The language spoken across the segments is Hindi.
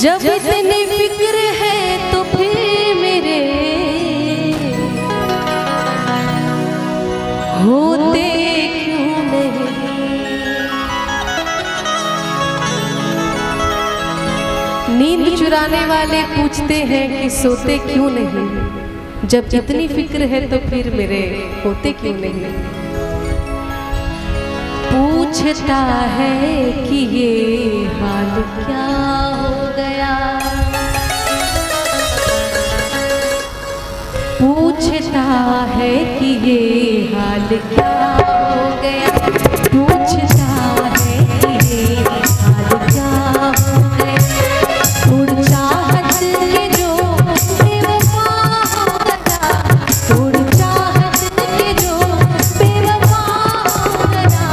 जब इतनी फिक्र है तो फिर मेरे होते क्यों नहीं। नींद चुराने वाले पूछते हैं कि सोते क्यों नहीं। जब इतनी फिक्र है तो फिर मेरे होते क्यों नहीं। पूछता है कि ये हाल क्या हो गया। पूछता है कि ये हाल क्या हो गया। पूछता है कि ये हाल क्या हो गया। उड़ चाहत के जो बेवफा हो गया। उड़ चाहत के जो बेवफा हो गया।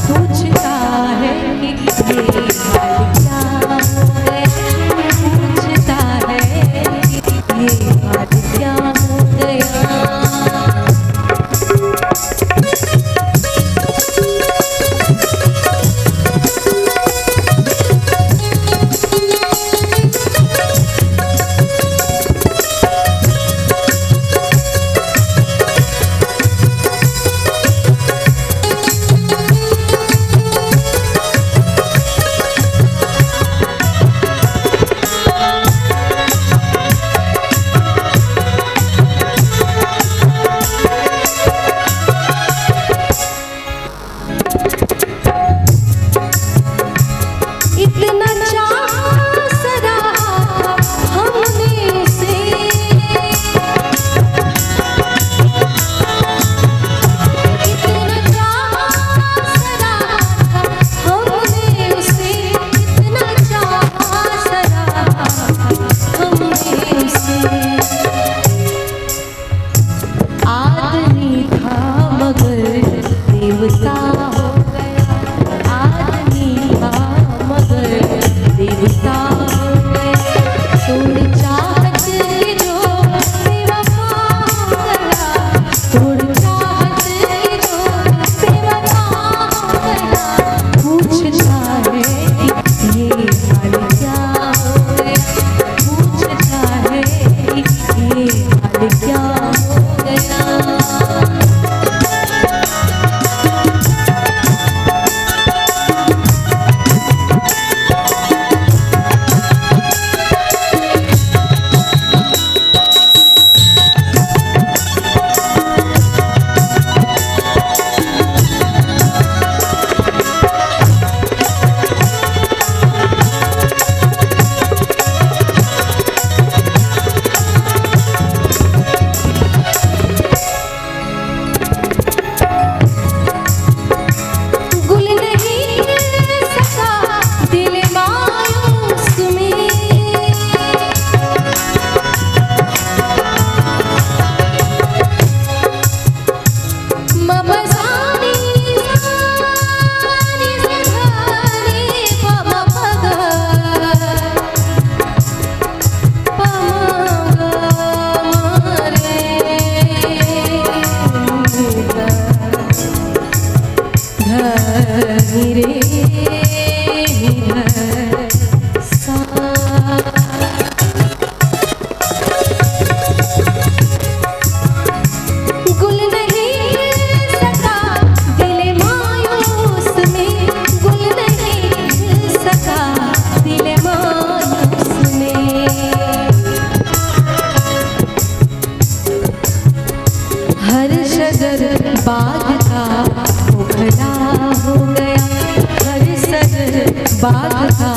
पूछता है कि ये हाल क्या हो गया। पूछता है कि ये हाल क्या हो गया। बाग का मुखड़ा हो गया। हर सर बाग का